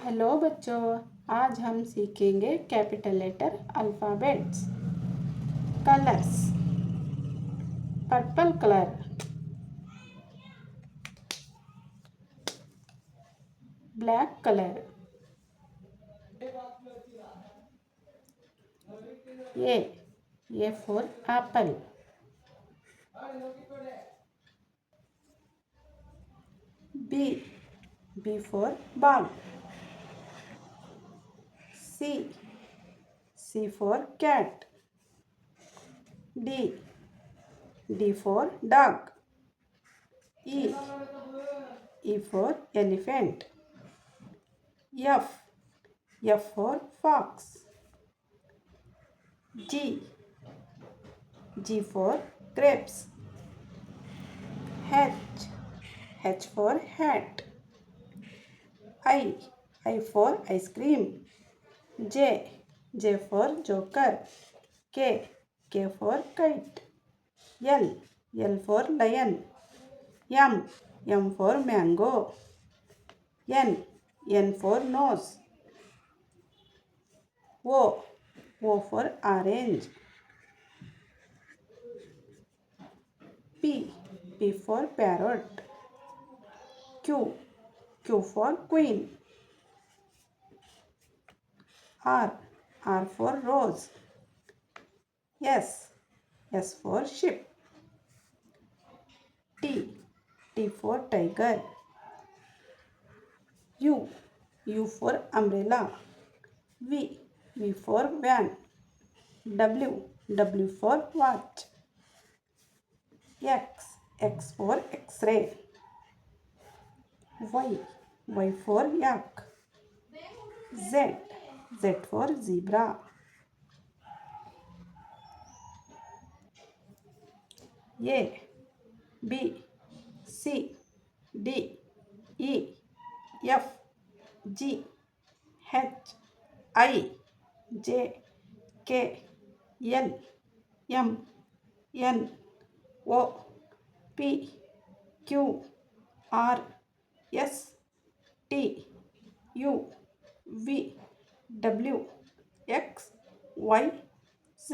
Hello बच्चों, आज हम सीखेंगे capital letter alphabets. Colours. Purple colour, black colour, A for apple, B for ball, C for cat, D for dog, E for elephant, F for fox, G for grapes, H for hat, I for ice cream, J for joker, K for kite, L for lion, M for mango, N for nose, O for orange, P for parrot, Q for queen, R for rose, S for ship, T for tiger, U for umbrella, V for van, W for watch, X for X-ray, Y for yak, Z for zebra, A B C D E F G H I J K L M N O P Q R S T U V W X Y Z.